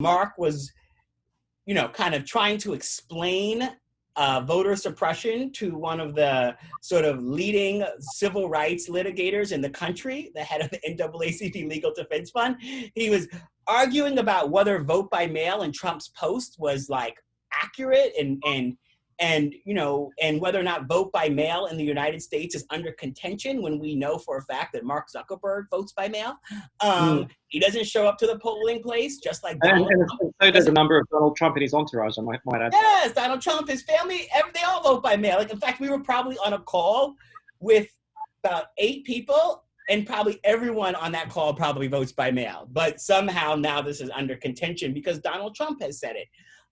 Mark was, kind of trying to explain voter suppression to one of the sort of leading civil rights litigators in the country, the head of the NAACP Legal Defense Fund. He was arguing about whether vote by mail in Trump's post was like accurate and whether or not vote by mail in the United States is under contention when we know for a fact that Mark Zuckerberg votes by mail. He doesn't show up to the polling place, just like Donald Trump. So does a number of Donald Trump and his entourage, I might add. Yes, Donald Trump, his family, they all vote by mail. Like, in fact, we were probably on a call with about 8 people, and probably everyone on that call probably votes by mail. But somehow now this is under contention because Donald Trump has said it.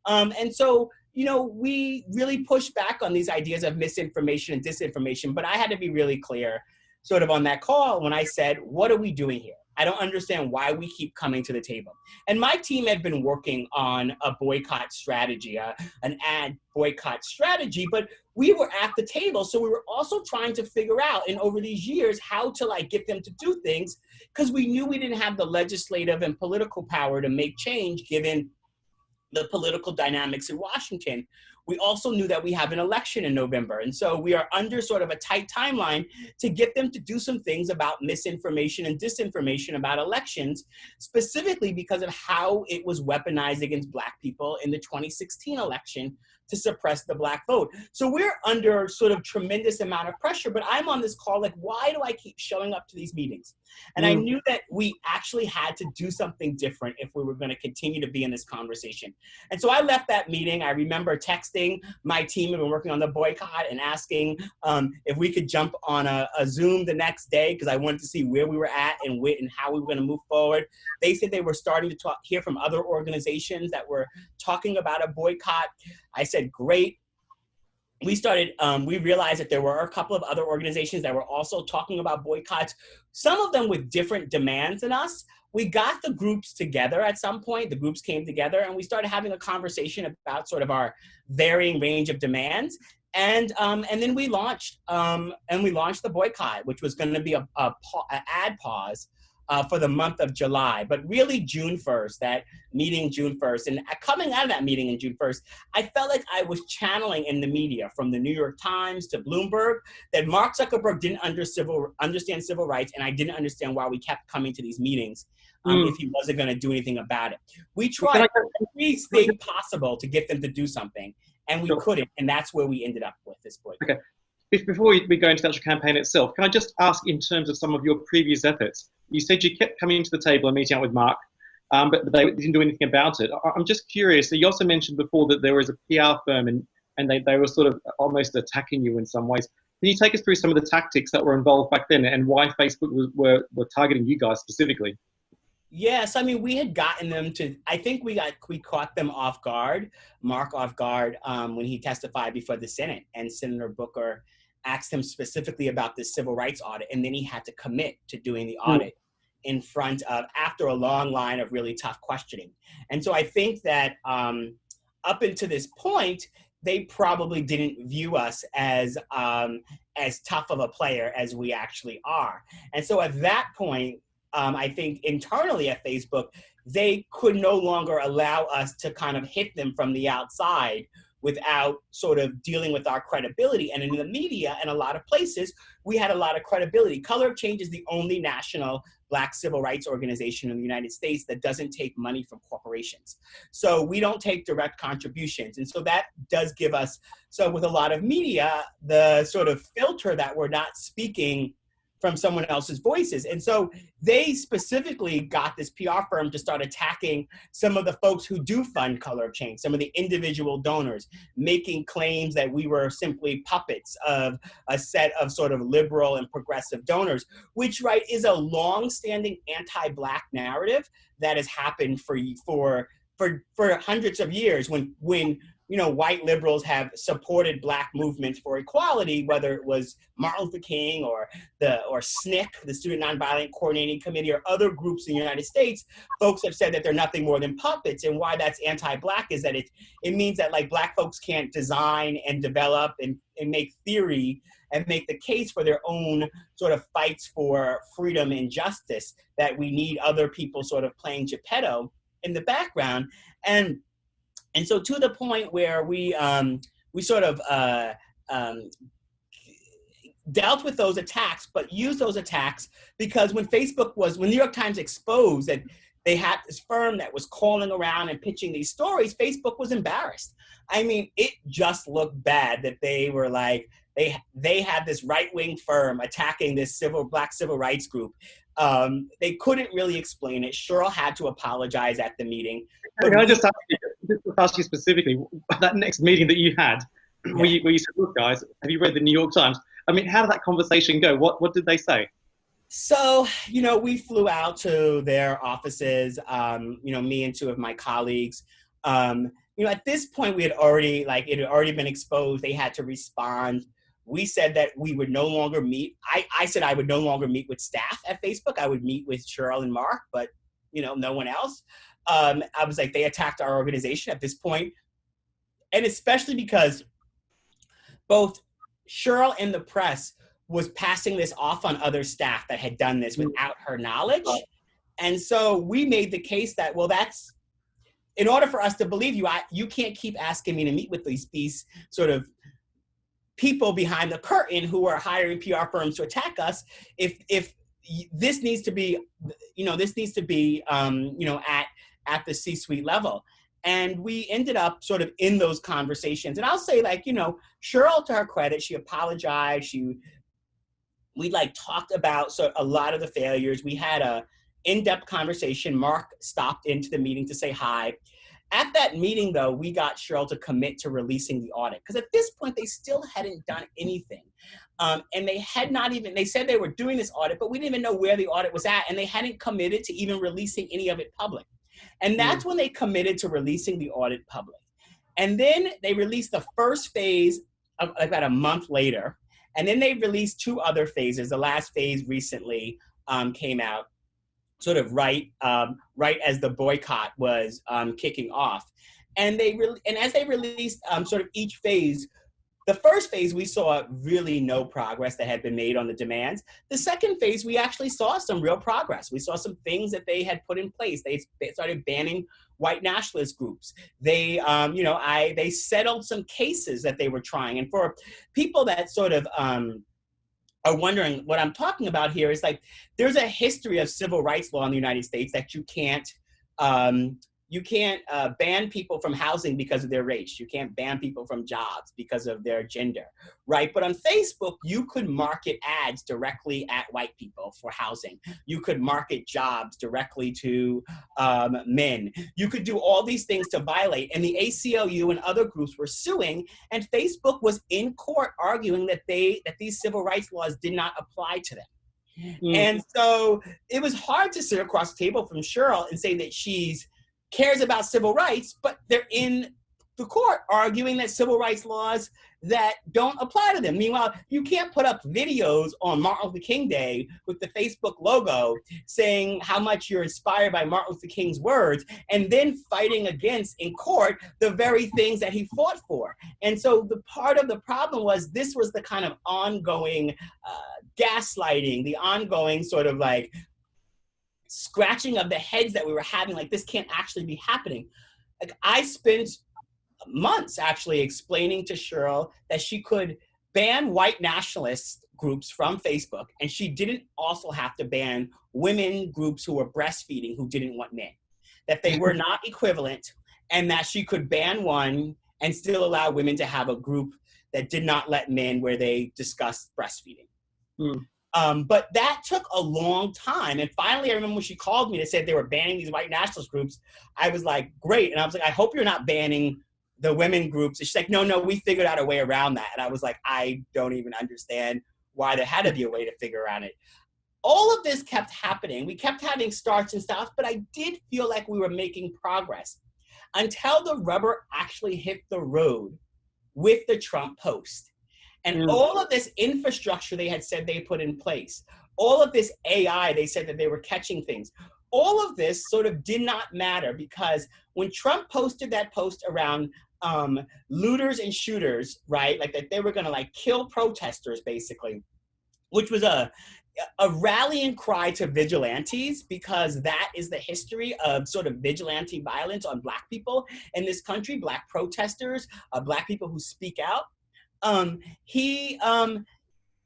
And so, we really push back on these ideas of misinformation and disinformation. But I had to be really clear sort of on that call when I said, what are we doing here? I don't understand why we keep coming to the table. And my team had been working on a boycott strategy, an ad boycott strategy, but we were at the table. So we were also trying to figure out, and over these years, how to get them to do things, because we knew we didn't have the legislative and political power to make change given the political dynamics in Washington. We also knew that we have an election in November. And so we are under sort of a tight timeline to get them to do some things about misinformation and disinformation about elections, specifically because of how it was weaponized against Black people in the 2016 election to suppress the Black vote. So we're under sort of tremendous amount of pressure, but I'm on this call why do I keep showing up to these meetings? And I knew that we actually had to do something different if we were going to continue to be in this conversation. And so I left that meeting. I remember texting my team who had been working on the boycott and asking if we could jump on a Zoom the next day, because I wanted to see where we were at and how we were going to move forward. They said they were starting to hear from other organizations that were talking about a boycott. I said, great. We realized that there were a couple of other organizations that were also talking about boycotts, some of them with different demands than us. We got the groups together at some point. The groups came together and we started having a conversation about sort of our varying range of demands. And then we launched the boycott, which was going to be an ad pause for the month of July, but really June 1st, that meeting June 1st. And coming out of that meeting in June 1st, I felt like I was channeling in the media, from the New York Times to Bloomberg, that Mark Zuckerberg didn't understand civil rights, and I didn't understand why we kept coming to these meetings if he wasn't going to do anything about it. We tried everything possible to get them to do something, and we couldn't, and that's where we ended up with this boycott. Okay. Before we go into the actual campaign itself, can I just ask, in terms of some of your previous efforts, you said you kept coming to the table and meeting up with Mark, but they didn't do anything about it. I'm just curious. You also mentioned before that there was a PR firm and they were sort of almost attacking you in some ways. Can you take us through some of the tactics that were involved back then and why Facebook were targeting you guys specifically? Yes, I mean, we had gotten them to, I think we caught them off guard, Mark off guard, when he testified before the Senate, and Senator Booker asked him specifically about this civil rights audit, and then he had to commit to doing the audit in front of, after a long line of really tough questioning. And so I think that up until this point, they probably didn't view us as tough of a player as we actually are. And so at that point, I think internally at Facebook, they could no longer allow us to kind of hit them from the outside without sort of dealing with our credibility. And in the media and a lot of places, we had a lot of credibility. Color of Change is the only national Black civil rights organization in the United States that doesn't take money from corporations. So we don't take direct contributions. And so that does give us, so with a lot of media, the sort of filter that we're not speaking from someone else's voices. And so they specifically got this PR firm to start attacking some of the folks who do fund Color of Change, some of the individual donors, making claims that we were simply puppets of a set of sort of liberal and progressive donors, which, right, is a long-standing anti-Black narrative that has happened for hundreds of years when white liberals have supported Black movements for equality, whether it was Martin Luther King or SNCC, the Student Nonviolent Coordinating Committee, or other groups in the United States. Folks have said that they're nothing more than puppets, and why that's anti-Black is that it means that Black folks can't design and develop and make theory and make the case for their own sort of fights for freedom and justice, that we need other people sort of playing Geppetto. in the background. And so to the point where we sort of dealt with those attacks, but used those attacks because when New York Times exposed that they had this firm that was calling around and pitching these stories, Facebook was embarrassed. I mean, it just looked bad that they were like, they had this right-wing firm attacking this black civil rights group. They couldn't really explain it. Cheryl had to apologize at the meeting. Can I just ask you specifically, that next meeting that you had, where you said, look, guys, have you read the New York Times? I mean, how did that conversation go? What did they say? So, we flew out to their offices, me and two of my colleagues. At this point, it had already been exposed. They had to respond. We said that we would no longer meet. I said I would no longer meet with staff at Facebook. I would meet with Cheryl and Mark, but, no one else. I was like, they attacked our organization at this point. And especially because both Cheryl and the press was passing this off on other staff that had done this without her knowledge. And so we made the case that, well, that's, in order for us to believe you, you can't keep asking me to meet with these sort of people behind the curtain who are hiring PR firms to attack us. If this needs to be, at the C-suite level. And we ended up sort of in those conversations. And I'll say, Cheryl, to her credit, she apologized. We talked about a lot of the failures. We had a in-depth conversation. Mark stopped into the meeting to say hi. At that meeting, though, we got Cheryl to commit to releasing the audit. Because at this point, they still hadn't done anything. And they said they were doing this audit, but we didn't even know where the audit was at. And they hadn't committed to even releasing any of it public. And that's when they committed to releasing the audit public. And then they released the first phase about a month later. And then they released two other phases. The last phase recently came out sort of right as the boycott was kicking off. And as they released sort of each phase, the first phase, we saw really no progress that had been made on the demands. The second phase, we actually saw some real progress. We saw some things that they had put in place. They started banning white nationalist groups. They settled some cases that they were trying. And for people that sort of are wondering what I'm talking about here is there's a history of civil rights law in the United States that you can't ban people from housing because of their race. You can't ban people from jobs because of their gender, right? But on Facebook, you could market ads directly at white people for housing. You could market jobs directly to men. You could do all these things to violate. And the ACLU and other groups were suing, and Facebook was in court arguing that these civil rights laws did not apply to them. And so it was hard to sit across the table from Cheryl and say that she's cares about civil rights, but they're in the court arguing that civil rights laws that don't apply to them. Meanwhile, you can't put up videos on Martin Luther King Day with the Facebook logo saying how much you're inspired by Martin Luther King's words and then fighting against in court the very things that he fought for. And so the part of the problem was this was the kind of ongoing gaslighting, the ongoing sort of scratching of the heads that we were having, this can't actually be happening. I spent months actually explaining to Cheryl that she could ban white nationalist groups from Facebook, and she didn't also have to ban women groups who were breastfeeding who didn't want men, that they were not equivalent, and that she could ban one and still allow women to have a group that did not let men where they discussed breastfeeding. But that took a long time. And finally, I remember when she called me and said they were banning these white nationalist groups, I was like, great. And I was like, I hope you're not banning the women groups. And she's like, no, we figured out a way around that. And I was like, I don't even understand why there had to be a way to figure around it. All of this kept happening. We kept having starts and stops, but I did feel like we were making progress until the rubber actually hit the road with the Trump post. And all of this infrastructure they had said they put in place, all of this AI, they said that they were catching things. All of this sort of did not matter because when Trump posted that post around looters and shooters, right? That they were going to kill protesters, basically, which was a rallying cry to vigilantes, because that is the history of sort of vigilante violence on Black people in this country, Black protesters, Black people who speak out.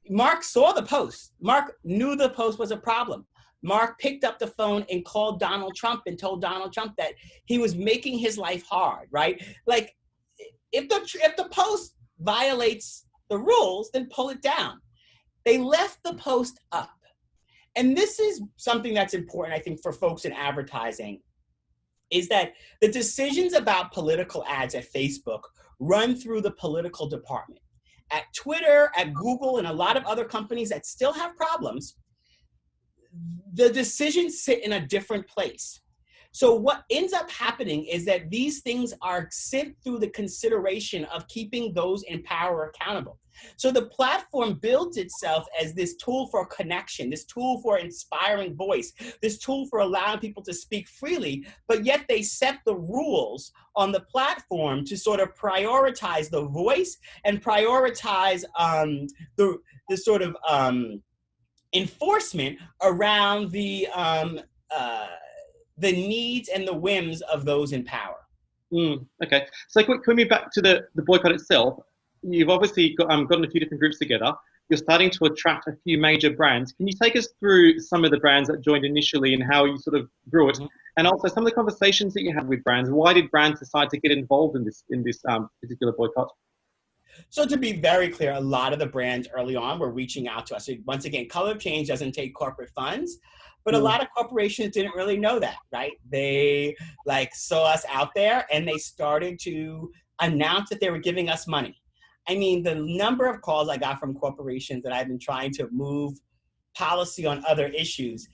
Mark saw the post. Mark knew the post was a problem. Mark picked up the phone and called Donald Trump and told Donald Trump that he was making his life hard, right? Like, if the post violates the rules, then pull it down. They left the post up. And this is something that's important, I think, for folks in advertising, is that the decisions about political ads at Facebook run through the political department. At Twitter, at Google, and a lot of other companies that still have problems, the decisions sit in a different place. So what ends up happening is that these things are sent through the consideration of keeping those in power accountable. So the platform builds itself as this tool for connection, this tool for inspiring voice, this tool for allowing people to speak freely, but yet they set the rules on the platform to sort of prioritize the voice and prioritize the sort of enforcement around the needs and the whims of those in power. Okay, so can we move back to the boycott itself? You've obviously gotten a few different groups together. You're starting to attract a few major brands. Can you take us through some of the brands that joined initially and how you sort of grew it? Mm-hmm. And also some of the conversations that you had with brands. Why did brands decide to get involved in this particular boycott? So to be very clear, a lot of the brands early on were reaching out to us. So once again, Color Change doesn't take corporate funds, but a lot of corporations didn't really know that, right? They saw us out there and they started to announce that they were giving us money. I mean, the number of calls I got from corporations that I've been trying to move policy on other issues,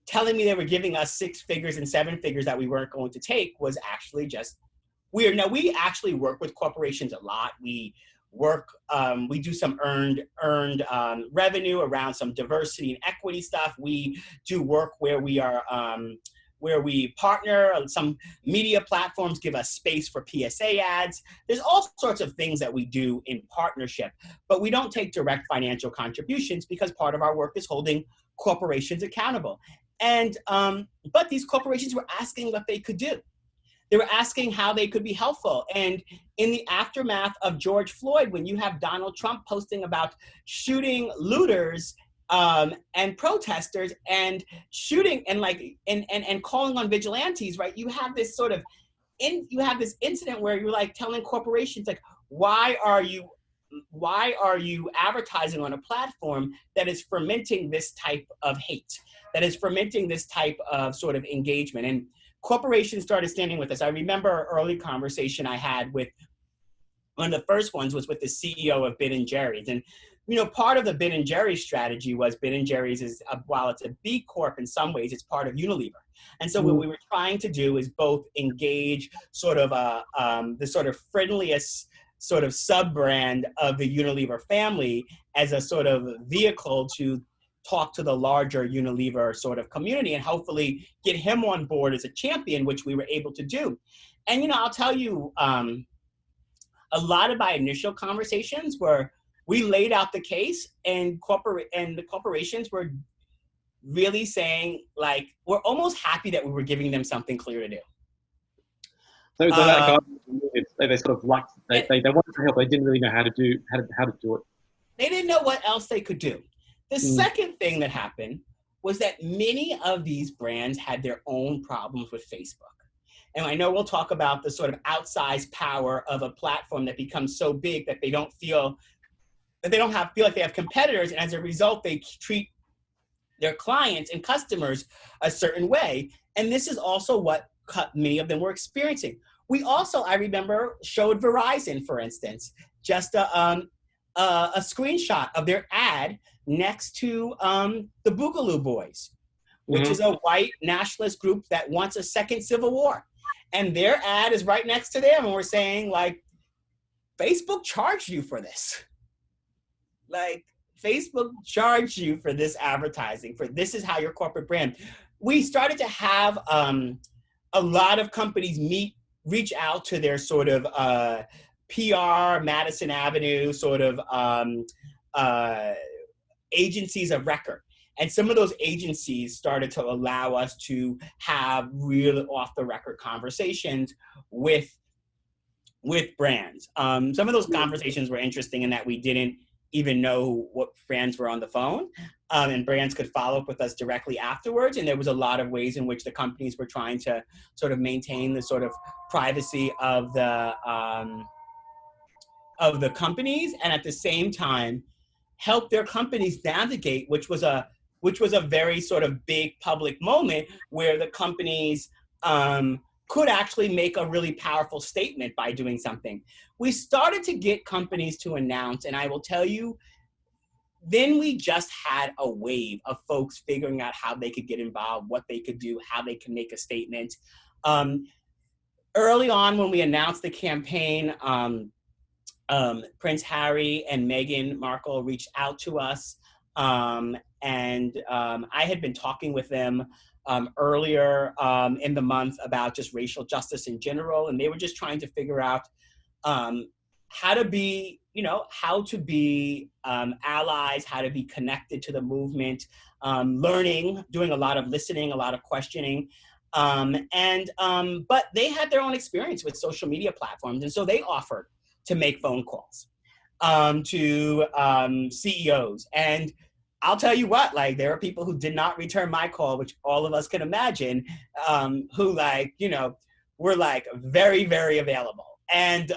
telling me they were giving us 6 figures and 7 figures that we weren't going to take, was actually just weird. Now, we actually work with corporations a lot. We do some earned revenue around some diversity and equity stuff. We do work where we are, where we partner. Some media platforms give us space for PSA ads. There's all sorts of things that we do in partnership, but we don't take direct financial contributions because part of our work is holding corporations accountable. And but these corporations were asking what they could do. They were asking how they could be helpful. And in the aftermath of George Floyd, when you have Donald Trump posting about shooting looters and protesters and shooting and calling on vigilantes, right? You have this sort of this incident where you're telling corporations why are you advertising on a platform that is fermenting this type of hate, that is fermenting this type of sort of engagement? And corporations started standing with us. I remember an early conversation I had with one of the first ones was with the CEO of Ben & Jerry's. And, part of the Ben & Jerry's strategy was Ben & Jerry's is, while it's a B Corp in some ways, it's part of Unilever. And so what we were trying to do is both engage sort of the sort of friendliest sort of sub-brand of the Unilever family as a sort of vehicle to talk to the larger Unilever sort of community and hopefully get him on board as a champion, which we were able to do. And, I'll tell you, a lot of my initial conversations were, we laid out the case and the corporations were really saying, we're almost happy that we were giving them something clear to do. So that guy, they sort of liked, they wanted to help, they didn't really know how to do it. They didn't know what else they could do. The second thing that happened was that many of these brands had their own problems with Facebook. And I know we'll talk about the sort of outsized power of a platform that becomes so big that they don't feel like they have competitors. And as a result, they treat their clients and customers a certain way. And this is also what many of them were experiencing. We also, I remember, showed Verizon, for instance, just a screenshot of their ad next to the Boogaloo Boys, which is a white nationalist group that wants a second civil war. And their ad is right next to them. And we're saying, Facebook charged you for this. Facebook charged you for this advertising, this is how your corporate brand. We started to have a lot of companies reach out to their sort of PR, Madison Avenue sort of agencies of record And some of those agencies started to allow us to have real off-the-record conversations with brands. Some of those conversations were interesting in that we didn't even know what brands were on the phone, and brands could follow up with us directly afterwards. And there was a lot of ways in which the companies were trying to sort of maintain the sort of privacy of the companies, and at the same time help their companies navigate, which was a very sort of big public moment where the companies could actually make a really powerful statement by doing something. We started to get companies to announce, and I will tell you, then we just had a wave of folks figuring out how they could get involved, what they could do, how they could make a statement. Early on when we announced the campaign, Prince Harry and Meghan Markle reached out to us, and I had been talking with them earlier in the month about just racial justice in general, and they were just trying to figure out how to be allies, how to be connected to the movement, learning, doing a lot of listening, a lot of questioning. But they had their own experience with social media platforms, and so they offered to make phone calls to CEOs. And I'll tell you what, like, there are people who did not return my call, which all of us can imagine, who were like very, very available and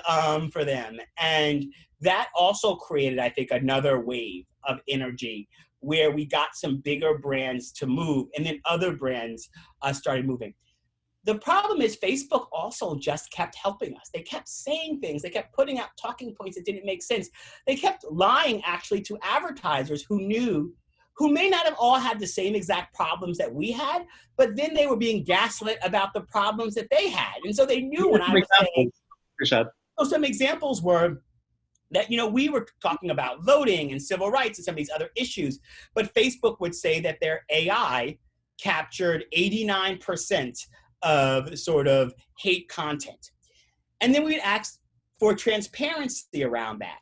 for them. And that also created, I think, another wave of energy where we got some bigger brands to move, and then other brands started moving. The problem is Facebook also just kept helping us. They kept saying things. They kept putting out talking points that didn't make sense. They kept lying actually to advertisers who may not have all had the same exact problems that we had, but then they were being gaslit about the problems that they had. And so they knew when I was saying, so some examples were that, we were talking about voting and civil rights and some of these other issues, but Facebook would say that their AI captured 89% of sort of hate content. And then we'd ask for transparency around that.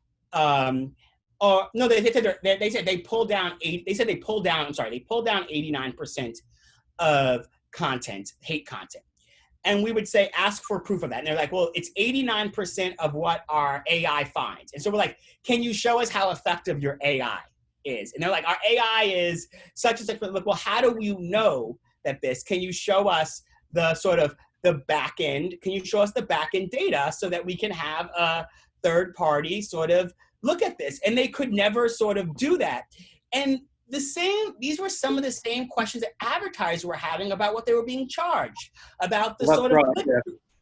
Or no, they said they pulled down 89% of content, hate content. And we would say, ask for proof of that. And they're like, well, it's 89% of what our AI finds. And so we're like, can you show us how effective your AI is? And they're like, our AI is such and such. Like, well, how do you know that this? Can you show us the sort of the back end? Can you show us the back end data so that we can have a third party sort of look at this? And they could never sort of do that. And these were some of the same questions that advertisers were having about what they were being charged, about the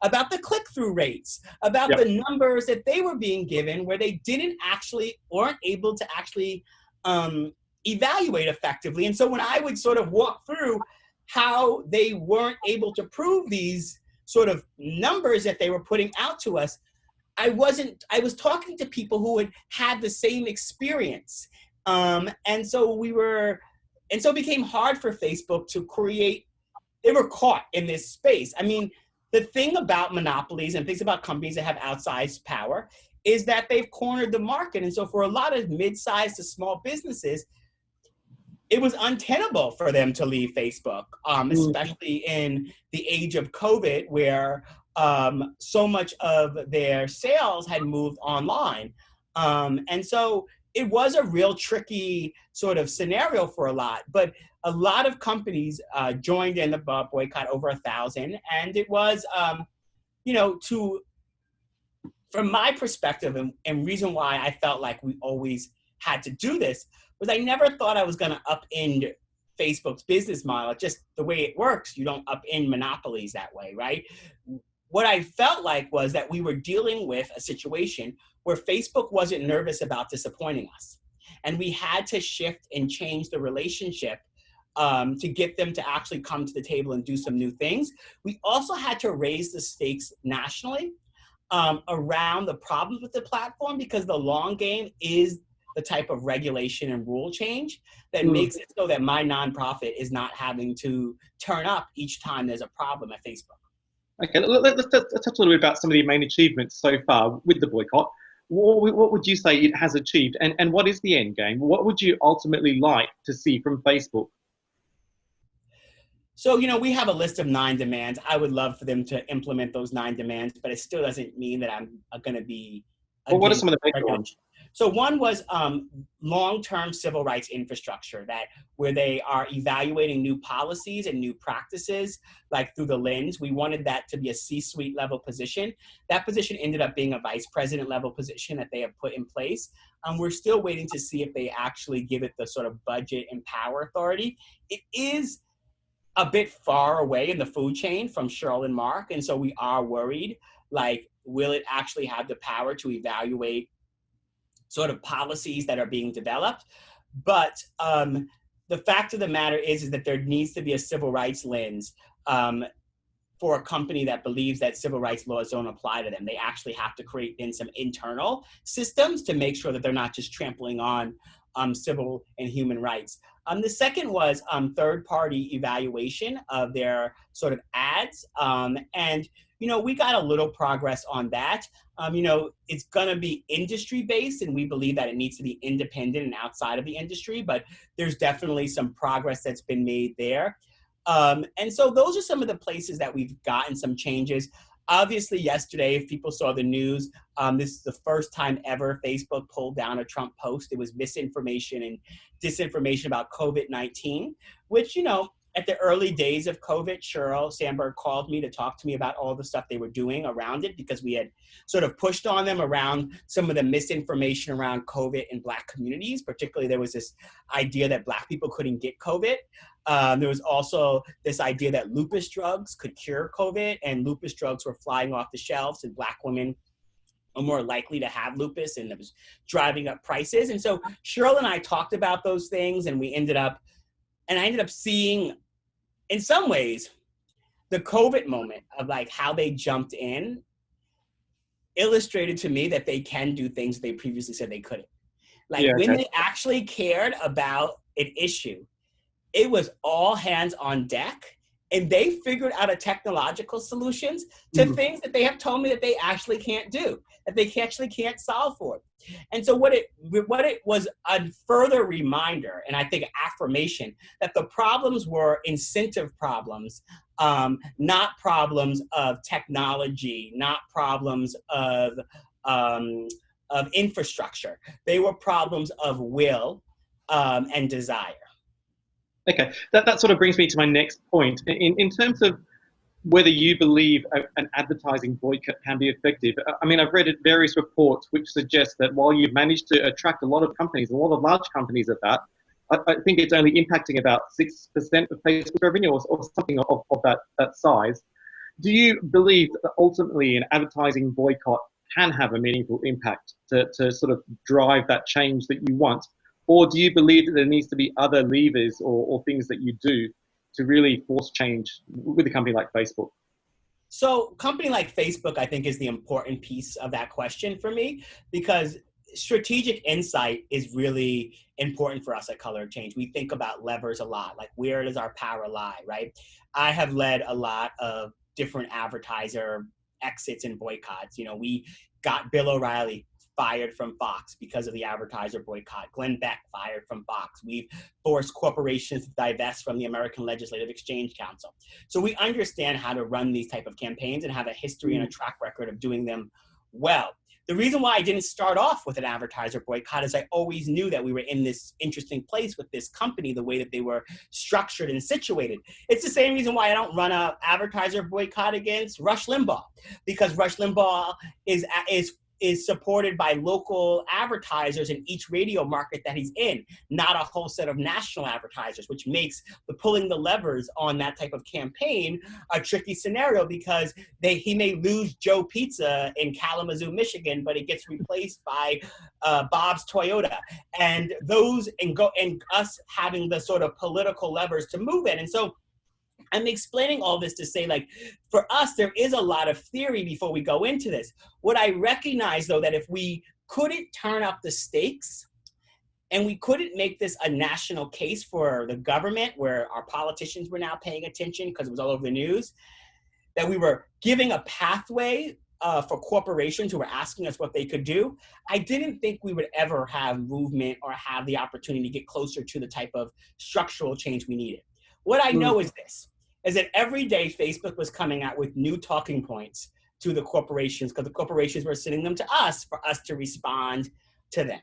about the click-through rates, about the numbers that they were being given, where they weren't able to actually evaluate effectively. And so when I would sort of walk through how they weren't able to prove these sort of numbers that they were putting out to us, I was talking to people who had the same experience. And so it became hard for Facebook to create. They were caught in this space. I mean, the thing about monopolies and things about companies that have outsized power is that they've cornered the market. And so for a lot of mid-sized to small businesses, it was untenable for them to leave Facebook, especially in the age of COVID, where so much of their sales had moved online. And so it was a real tricky sort of scenario for a lot, but a lot of companies joined in the boycott, over 1,000. And it was, from my perspective, and reason why I felt like we always had to do this, was I never thought I was going to upend Facebook's business model. Just the way it works, you don't upend monopolies that way, right? What I felt like was that we were dealing with a situation where Facebook wasn't nervous about disappointing us. And we had to shift and change the relationship to get them to actually come to the table and do some new things. We also had to raise the stakes nationally around the problems with the platform, because the long game is the type of regulation and rule change that makes it so that my nonprofit is not having to turn up each time there's a problem at Facebook. Okay, let's touch a little bit about some of the main achievements so far with the boycott. What would you say it has achieved? And what is the end game? What would you ultimately like to see from Facebook? So, we have a list of 9 demands. I would love for them to implement those 9 demands, but it still doesn't mean that I'm going to be Well, what are against some of the bigger ones? regulation. So one was long-term civil rights infrastructure, that where they are evaluating new policies and new practices, like through the lens. We wanted that to be a C-suite level position. That position ended up being a vice president level position that they have put in place. We're still waiting to see if they actually give it the sort of budget and power authority. It is a bit far away in the food chain from Cheryl and Mark. And so we are worried, like, will it actually have the power to evaluate sort of policies that are being developed? But the fact of the matter is that there needs to be a civil rights lens for a company that believes that civil rights laws don't apply to them. They actually have to create in some internal systems to make sure that they're not just trampling on civil and human rights. The second was third-party evaluation of their sort of ads. And, we got a little progress on that. It's going to be industry-based, and we believe that it needs to be independent and outside of the industry, but there's definitely some progress that's been made there. And so those are some of the places that we've gotten some changes. Obviously, yesterday, if people saw the news, this is the first time ever Facebook pulled down a Trump post. It was misinformation and disinformation about COVID-19, which, at the early days of COVID, Sheryl Sandberg called me to talk to me about all the stuff they were doing around it, because we had sort of pushed on them around some of the misinformation around COVID in Black communities. Particularly, there was this idea that Black people couldn't get COVID. There was also this idea that lupus drugs could cure COVID, and lupus drugs were flying off the shelves, and Black women are more likely to have lupus, and it was driving up prices. And so Cheryl and I talked about those things, and I ended up seeing, in some ways, the COVID moment of like how they jumped in illustrated to me that they can do things they previously said they couldn't. Like, Yeah, when okay. they actually cared about an issue, it was all hands on deck, and they figured out a technological solutions to things that they have told me that they actually can't do, that they actually can't solve for. And so what it was a further reminder, and I think affirmation, that the problems were incentive problems, not problems of technology, not problems of infrastructure. They were problems of will and desire. Okay, that sort of brings me to my next point. In terms of whether you believe an advertising boycott can be effective, I mean, I've read various reports which suggest that while you've managed to attract a lot of companies, a lot of large companies at that, I think it's only impacting about 6% of Facebook revenue or something of that size. Do you believe that ultimately an advertising boycott can have a meaningful impact to sort of drive that change that you want? Or do you believe that there needs to be other levers or things that you do to really force change with a company like Facebook? So a company like Facebook, I think, is the important piece of that question for me, because strategic insight is really important for us at Color of Change. We think about levers a lot, like where does our power lie, right? I have led a lot of different advertiser exits and boycotts. We got Bill O'Reilly fired from Fox because of the advertiser boycott. Glenn Beck fired from Fox. We've forced corporations to divest from the American Legislative Exchange Council. So we understand how to run these type of campaigns and have a history and a track record of doing them well. The reason why I didn't start off with an advertiser boycott is I always knew that we were in this interesting place with this company, the way that they were structured and situated. It's the same reason why I don't run an advertiser boycott against Rush Limbaugh, because Rush Limbaugh is supported by local advertisers in each radio market that he's in, not a whole set of national advertisers, which makes the pulling the levers on that type of campaign a tricky scenario, because he may lose Joe Pizza in Kalamazoo, Michigan, but it gets replaced by Bob's Toyota, and us having the sort of political levers to move it. And so I'm explaining all this to say, like, for us, there is a lot of theory before we go into this. What I recognize, though, that if we couldn't turn up the stakes and we couldn't make this a national case for the government, where our politicians were now paying attention because it was all over the news, that we were giving a pathway for corporations who were asking us what they could do, I didn't think we would ever have movement or have the opportunity to get closer to the type of structural change we needed. What I know is this, is that every day Facebook was coming out with new talking points to the corporations, because the corporations were sending them to us for us to respond to them.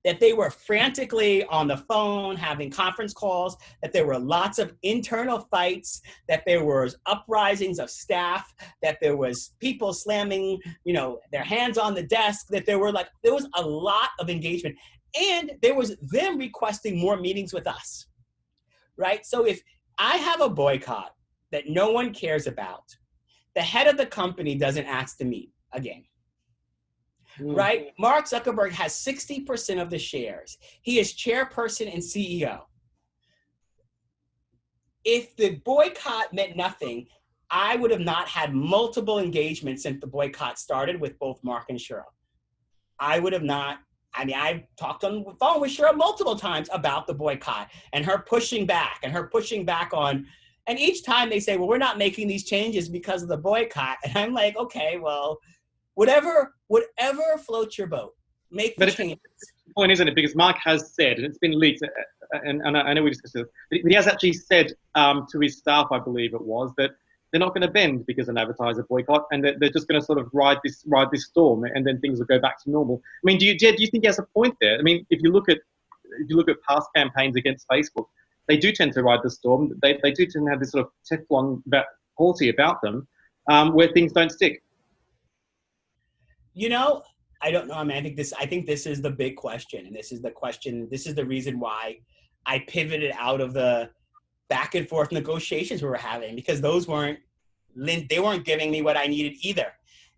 That they were frantically on the phone, having conference calls, that there were lots of internal fights, that there was uprisings of staff, that there was people slamming, their hands on the desk, that there was a lot of engagement. And there was them requesting more meetings with us, right? So if I have a boycott that no one cares about, the head of the company doesn't ask to meet again. Right? Mark Zuckerberg has 60% of the shares. He is chairperson and CEO. If the boycott meant nothing, I would have not had multiple engagements since the boycott started with both Mark and Cheryl. I've talked on the phone with Cheryl multiple times about the boycott and her pushing back on, and each time they say, well, we're not making these changes because of the boycott. And I'm like, okay, well, whatever floats your boat, make the changes. The point, isn't it? Because Mark has said, and it's been leaked, and I know we discussed this, but he has actually said to his staff, I believe it was, that they're not going to bend because of an advertiser boycott, and that they're just going to sort of ride this storm, and then things will go back to normal. I mean, do you think he has a point there? I mean, if you look at past campaigns against Facebook, they do tend to ride the storm. They do tend to have this sort of Teflon quality about them, where things don't stick. I don't know. I mean, I think this is the big question, and this is the reason why I pivoted out of the back and forth negotiations we were having, because they weren't giving me what I needed either.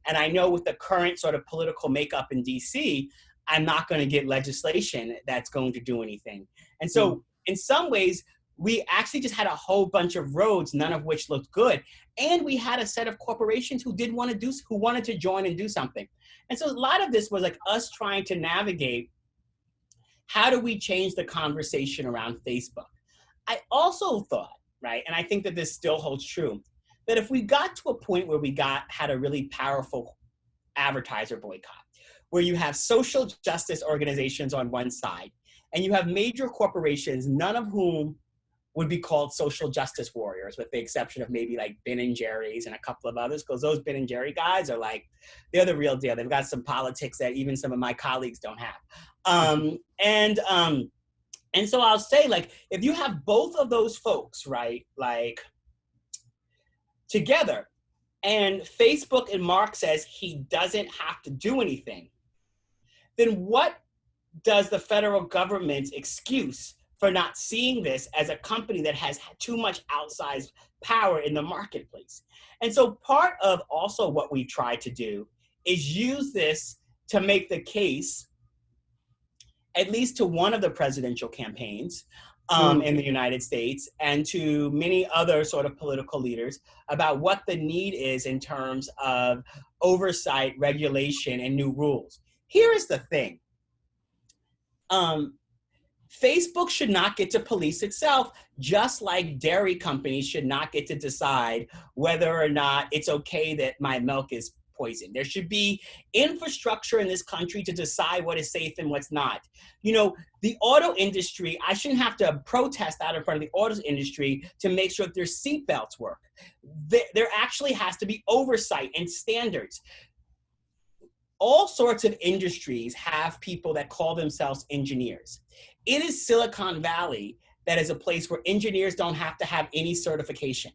And I know with the current sort of political makeup in DC, I'm not going to get legislation that's going to do anything. And so in some ways, we actually just had a whole bunch of roads, none of which looked good. And we had a set of corporations who wanted to join and do something. And so a lot of this was like us trying to navigate, how do we change the conversation around Facebook? I also thought, right, and I think that this still holds true, that if we got to a point where we had a really powerful advertiser boycott, where you have social justice organizations on one side, and you have major corporations, none of whom would be called social justice warriors, with the exception of maybe like Ben and Jerry's and a couple of others, because those Ben and Jerry guys are like, they're the real deal. They've got some politics that even some of my colleagues don't have. And so I'll say, like, if you have both of those folks, right, like together, and Facebook and Mark says he doesn't have to do anything, then what does the federal government's excuse for not seeing this as a company that has too much outsized power in the marketplace? And so part of also what we try to do is use this to make the case, at least to one of the presidential campaigns in the United States, and to many other sort of political leaders, about what the need is in terms of oversight, regulation, and new rules. Here is the thing. Facebook should not get to police itself, just like dairy companies should not get to decide whether or not it's okay that my milk is poison. There should be infrastructure in this country to decide what is safe and what's not. The auto industry, I shouldn't have to protest out in front of the auto industry to make sure that their seatbelts work. There actually has to be oversight and standards. All sorts of industries have people that call themselves engineers. It is Silicon Valley that is a place where engineers don't have to have any certification,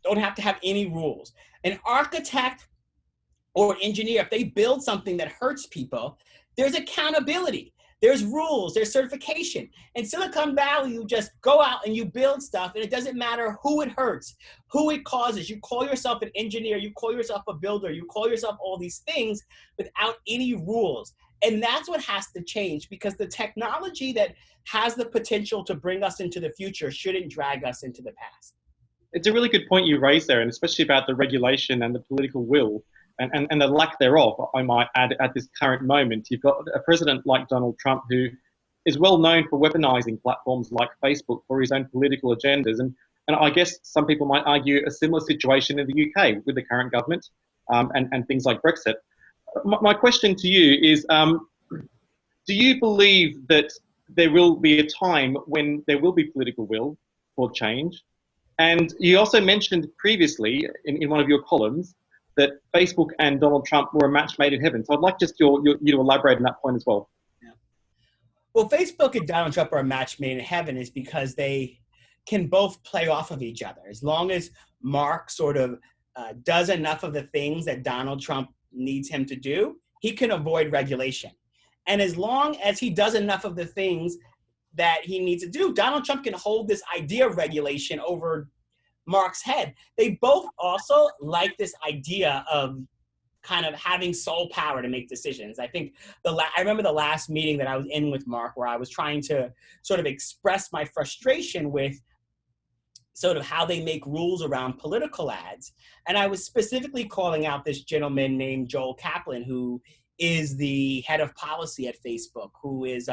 don't have to have any rules. An architect or engineer, if they build something that hurts people, there's accountability, there's rules, there's certification. In Silicon Valley, you just go out and you build stuff, and it doesn't matter who it hurts, who it causes. You call yourself an engineer, you call yourself a builder, you call yourself all these things without any rules. And that's what has to change, because the technology that has the potential to bring us into the future shouldn't drag us into the past. It's a really good point you raised there, and especially about the regulation and the political will and the lack thereof, I might add, at this current moment. You've got a president like Donald Trump, who is well known for weaponizing platforms like Facebook for his own political agendas. And I guess some people might argue a similar situation in the UK with the current government. and things like Brexit. My question to you is, do you believe that there will be a time when there will be political will for change? And you also mentioned previously in one of your columns that Facebook and Donald Trump were a match made in heaven. So I'd like just you to elaborate on that point as well. Yeah. Well, Facebook and Donald Trump are a match made in heaven is because they can both play off of each other. As long as Mark sort of does enough of the things that Donald Trump needs him to do, he can avoid regulation. And as long as he does enough of the things that he needs to do, Donald Trump can hold this idea of regulation over Mark's head. They both also like this idea of kind of having sole power to make decisions. I think I remember the last meeting that I was in with Mark where I was trying to sort of express my frustration with sort of how they make rules around political ads. And I was specifically calling out this gentleman named Joel Kaplan, who is the head of policy at Facebook, who is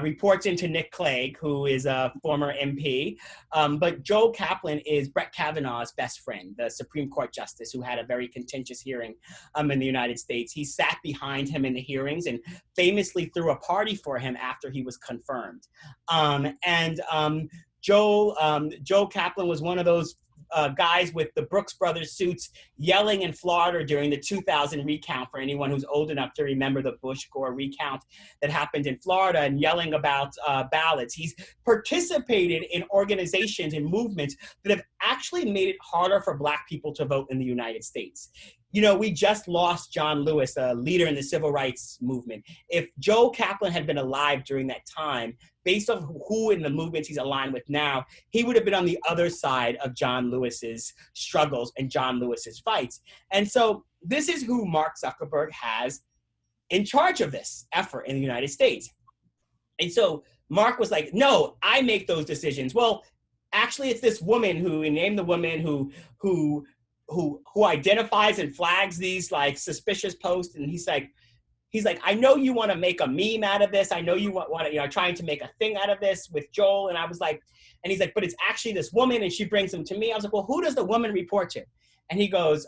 reports into Nick Clegg, who is a former MP. But Joel Kaplan is Brett Kavanaugh's best friend, the Supreme Court justice who had a very contentious hearing in the United States. He sat behind him in the hearings and famously threw a party for him after he was confirmed. Joel Kaplan was one of those guys with the Brooks Brothers suits yelling in Florida during the 2000 recount, for anyone who's old enough to remember the Bush-Gore recount that happened in Florida, and yelling about ballots. He's participated in organizations and movements that have actually made it harder for Black people to vote in the United States. You know, we just lost John Lewis, a leader in the civil rights movement. If Joel Kaplan had been alive during that time, based on who in the movements he's aligned with now, he would have been on the other side of John Lewis's struggles and John Lewis's fights. And so this is who Mark Zuckerberg has in charge of this effort in the United States. And so Mark was like, no, I make those decisions. Well, actually, it's this woman who, he named the woman who identifies and flags these like suspicious posts. And he's like, I know you want to make a meme out of this. I know you want to, trying to make a thing out of this with Joel. And I was like, and he's like, but it's actually this woman, and she brings him to me. I was like, well, who does the woman report to? And he goes,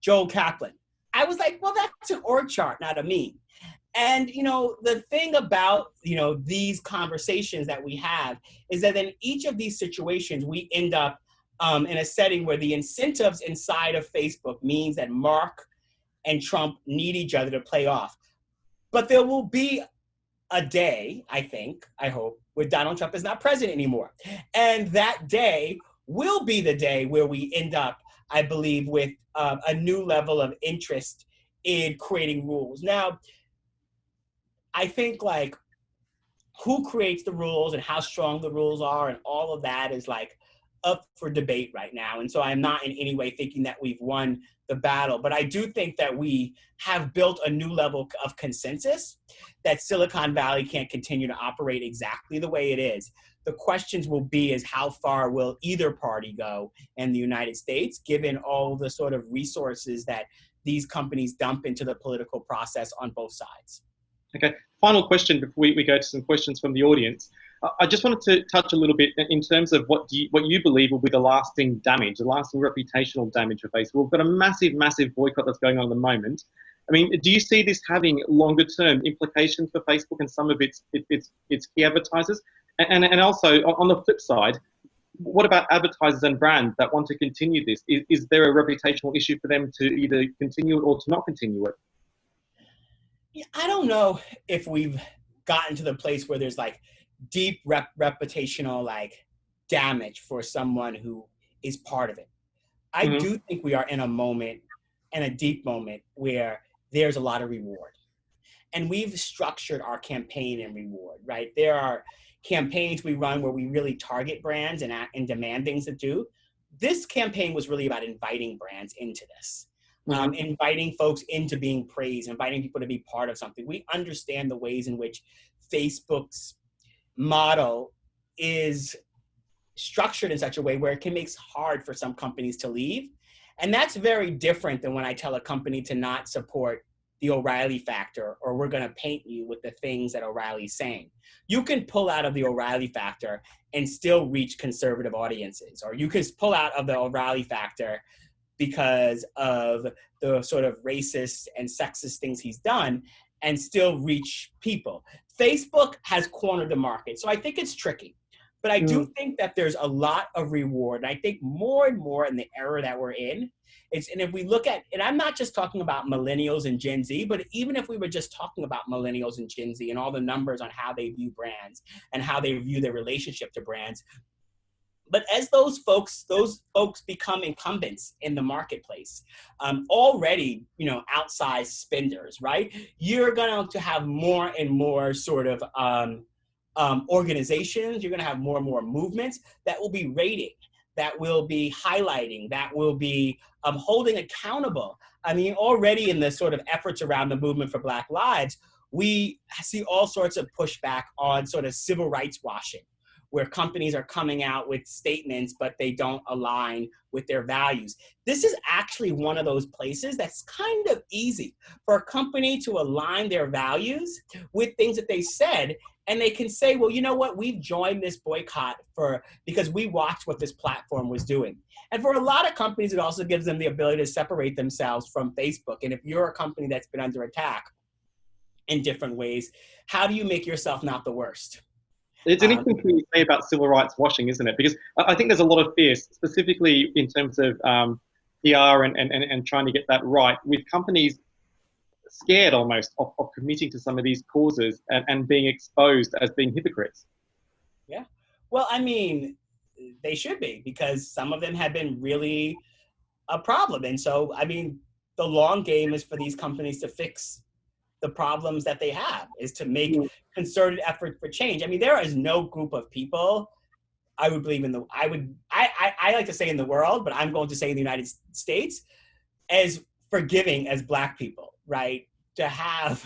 Joel Kaplan. I was like, well, that's an org chart, not a meme. And, the thing about, these conversations that we have is that in each of these situations, we end up in a setting where the incentives inside of Facebook means that Mark and Trump need each other to play off. But there will be a day, I hope, where Donald Trump is not president anymore. And that day will be the day where we end up, I believe, with a new level of interest in creating rules. Now, I think like who creates the rules and how strong the rules are and all of that is like up for debate right now. And so I'm not in any way thinking that we've won the battle, but I do think that we have built a new level of consensus that Silicon Valley can't continue to operate exactly the way it is. The questions will be is how far will either party go in the United States, given all the sort of resources that these companies dump into the political process on both sides. Okay, final question before we go to some questions from the audience. I just wanted to touch a little bit in terms of what you believe will be the lasting damage, the lasting reputational damage for Facebook. We've got a massive, massive boycott that's going on at the moment. I mean, do you see this having longer term implications for Facebook and some of its key advertisers? And also on the flip side, what about advertisers and brands that want to continue this? Is there a reputational issue for them to either continue it or to not continue it? Yeah, I don't know if we've gotten to the place where there's like deep reputational like damage for someone who is part of it. I do think we are in a moment, and a deep moment, where there's a lot of reward. And we've structured our campaign in reward, right? There are campaigns we run where we really target brands and demand things to do. This campaign was really about inviting brands into this. Inviting folks into being praised, inviting people to be part of something. We understand the ways in which Facebook's model is structured in such a way where it can make it hard for some companies to leave. And that's very different than when I tell a company to not support the O'Reilly factor, or we're going to paint you with the things that O'Reilly's saying. You can pull out of the O'Reilly factor and still reach conservative audiences, or you can pull out of the O'Reilly factor because of the sort of racist and sexist things he's done and still reach people. Facebook has cornered the market, so I think it's tricky. But I do think that there's a lot of reward. And I think more and more in the era that we're in, and if we look at, and I'm not just talking about millennials and Gen Z, but even if we were just talking about millennials and Gen Z and all the numbers on how they view brands and how they view their relationship to brands, but as those folks become incumbents in the marketplace, already, outsized spenders, right? You're going to have more and more sort of organizations. You're going to have more and more movements that will be rating, that will be highlighting, that will be holding accountable. I mean, already in the sort of efforts around the movement for Black Lives, we see all sorts of pushback on sort of civil rights washing, where companies are coming out with statements, but they don't align with their values. This is actually one of those places that's kind of easy for a company to align their values with things that they said, and they can say, well, you know what, we've joined this boycott because we watched what this platform was doing. And for a lot of companies, it also gives them the ability to separate themselves from Facebook. And if you're a company that's been under attack in different ways, how do you make yourself not the worst? It's an interesting thing you say about civil rights washing, isn't it? Because I think there's a lot of fear, specifically in terms of PR and trying to get that right, with companies scared almost of committing to some of these causes and being exposed as being hypocrites. Yeah. Well, I mean, they should be, because some of them have been really a problem. And so, I mean, the long game is for these companies to fix the problems that they have, is to make concerted effort for change. I mean, there is no group of people I would believe in I like to say in the world, but I'm going to say in the United States, as forgiving as Black people, right? To have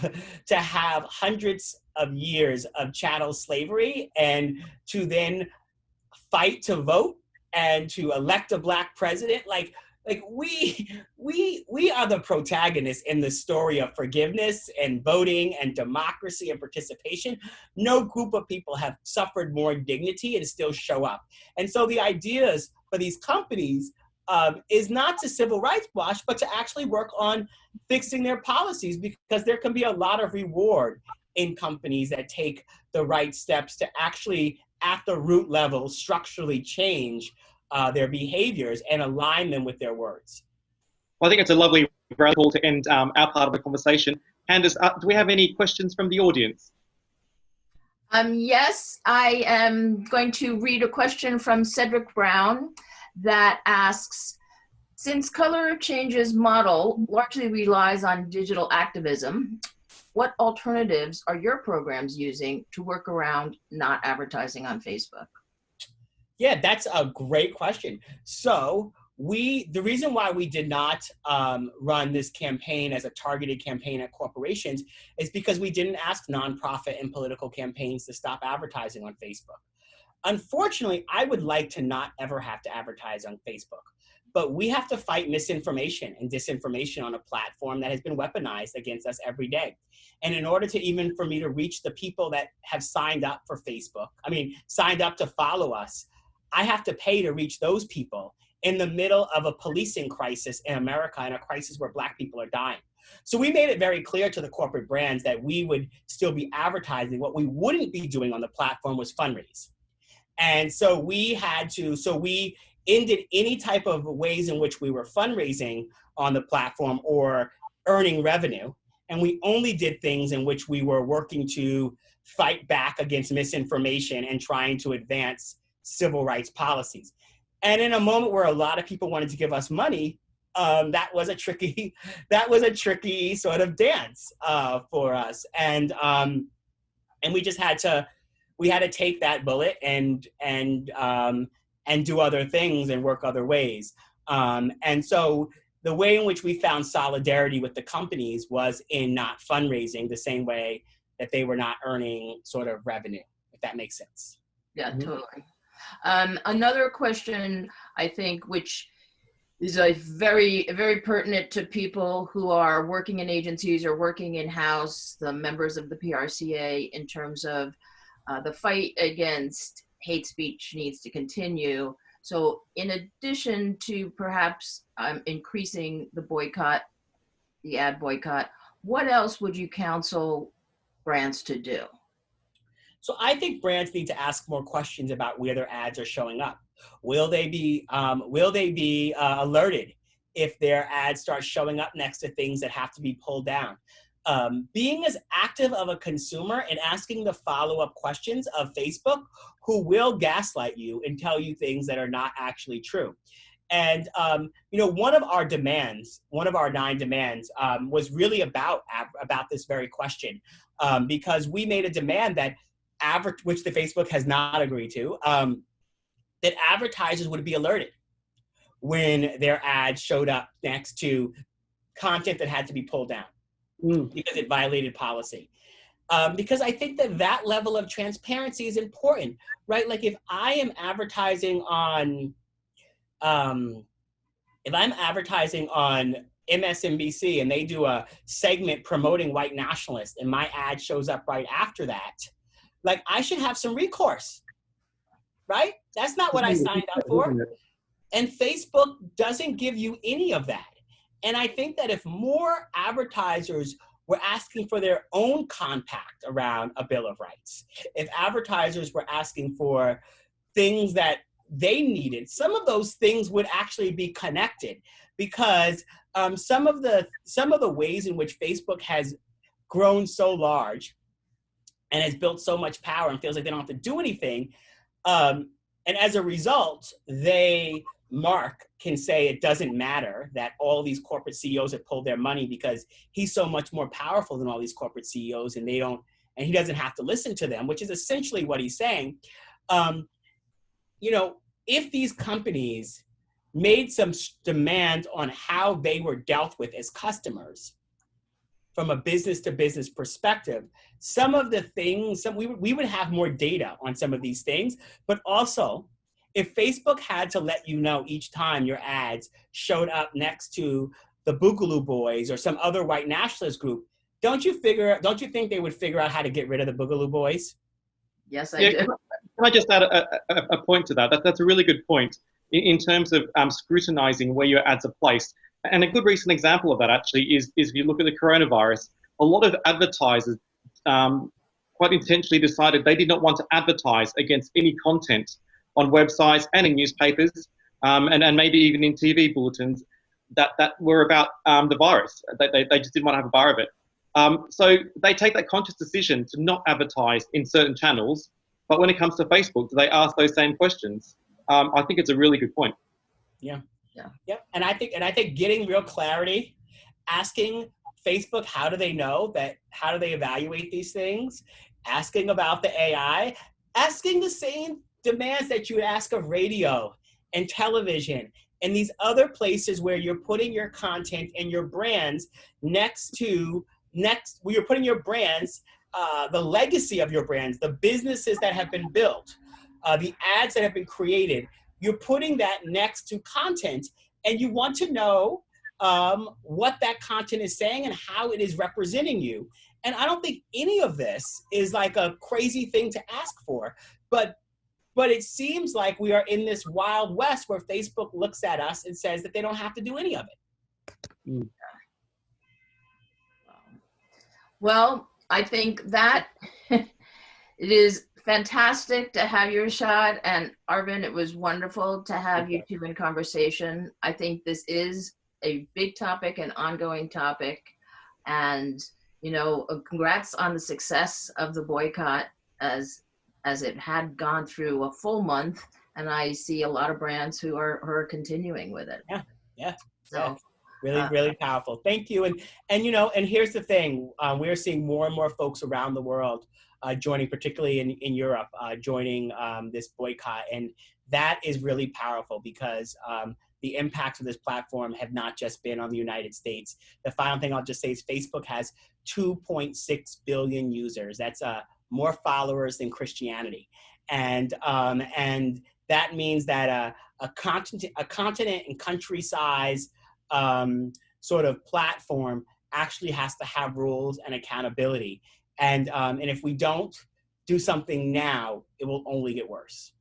hundreds of years of chattel slavery and to then fight to vote and to elect a Black president, like we are the protagonists in the story of forgiveness and voting and democracy and participation. No group of people have suffered more dignity and still show up. And so the ideas for these companies is not to civil rights wash, but to actually work on fixing their policies, because there can be a lot of reward in companies that take the right steps to actually, at the root level, structurally change their behaviors and align them with their words. Well, I think it's a lovely call to end our part of the conversation. Candace, do we have any questions from the audience? Yes, I am going to read a question from Cedric Brown that asks, since Color Change's model largely relies on digital activism, what alternatives are your programs using to work around not advertising on Facebook? Yeah, that's a great question. So the reason why we did not run this campaign as a targeted campaign at corporations is because we didn't ask nonprofit and political campaigns to stop advertising on Facebook. Unfortunately, I would like to not ever have to advertise on Facebook, but we have to fight misinformation and disinformation on a platform that has been weaponized against us every day. And in order to even for me to reach the people that have signed up for Facebook, signed up to follow us, I have to pay to reach those people in the middle of a policing crisis in America, and a crisis where Black people are dying. So we made it very clear to the corporate brands that we would still be advertising. What we wouldn't be doing on the platform was fundraise. And so we ended any type of ways in which we were fundraising on the platform or earning revenue. And we only did things in which we were working to fight back against misinformation and trying to advance civil rights policies. And in a moment where a lot of people wanted to give us money, that was a tricky sort of dance for us. And we just had to take that bullet and do other things and work other ways. And so the way in which we found solidarity with the companies was in not fundraising the same way that they were not earning sort of revenue, if that makes sense. Yeah, totally. Another question, I think, which These are very, very pertinent to people who are working in agencies or working in-house, the members of the PRCA, in terms of the fight against hate speech needs to continue. So in addition to perhaps increasing the boycott, the ad boycott, what else would you counsel brands to do? So I think brands need to ask more questions about where their ads are showing up. Will they be alerted if their ads start showing up next to things that have to be pulled down? Being as active of a consumer and asking the follow-up questions of Facebook, who will gaslight you and tell you things that are not actually true. And one of our 9 demands, was really about this very question, because we made a demand that which the Facebook has not agreed to, that advertisers would be alerted when their ads showed up next to content that had to be pulled down because it violated policy. Because I think that level of transparency is important, right? Like if I am advertising on, MSNBC and they do a segment promoting white nationalists and my ad shows up right after that, like I should have some recourse, right? That's not what I signed up for. And Facebook doesn't give you any of that. And I think that if more advertisers were asking for their own compact around a Bill of Rights, if advertisers were asking for things that they needed, some of those things would actually be connected, because some of the ways in which Facebook has grown so large and has built so much power and feels like they don't have to do anything. And as a result, Mark can say it doesn't matter that all these corporate CEOs have pulled their money because he's so much more powerful than all these corporate CEOs and he doesn't have to listen to them, which is essentially what he's saying. If these companies made some demands on how they were dealt with as customers from a business to business perspective, some of the things, we would have more data on some of these things, but also if Facebook had to let you know each time your ads showed up next to the Boogaloo Boys or some other white nationalist group, don't you think they would figure out how to get rid of the Boogaloo Boys? Yes, I do. Can I just add a point to that? That's a really good point in terms of scrutinizing where your ads are placed. And a good recent example of that actually is if you look at the coronavirus, a lot of advertisers quite intentionally decided they did not want to advertise against any content on websites and in newspapers, and maybe even in TV bulletins that were about the virus. They just didn't want to have a bar of it. So they take that conscious decision to not advertise in certain channels. But when it comes to Facebook, do they ask those same questions? I think it's a really good point. Yeah. And I think getting real clarity, asking Facebook, how do they know that? How do they evaluate these things? Asking about the AI, asking the same demands that you would ask of radio and television and these other places where you're putting your content and your brands where you're putting your brands, the legacy of your brands, the businesses that have been built, the ads that have been created, you're putting that next to content, and you want to know what that content is saying and how it is representing you. And I don't think any of this is like a crazy thing to ask for, but it seems like we are in this Wild West where Facebook looks at us and says that they don't have to do any of it. Well, I think that it is fantastic to have you, Rashad, and Arvind. It was wonderful to have you two in conversation. I think this is a big topic, an ongoing topic, and congrats on the success of the boycott as it had gone through a full month, and I see a lot of brands who are continuing with it. Yeah. So. Really powerful. Thank you. And here's the thing. We're seeing more and more folks around the world joining, particularly in Europe, joining this boycott. And that is really powerful because the impacts of this platform have not just been on the United States. The final thing I'll just say is Facebook has 2.6 billion users. That's more followers than Christianity. And that means that a continent and country size sort of platform actually has to have rules and accountability. And if we don't do something now, it will only get worse.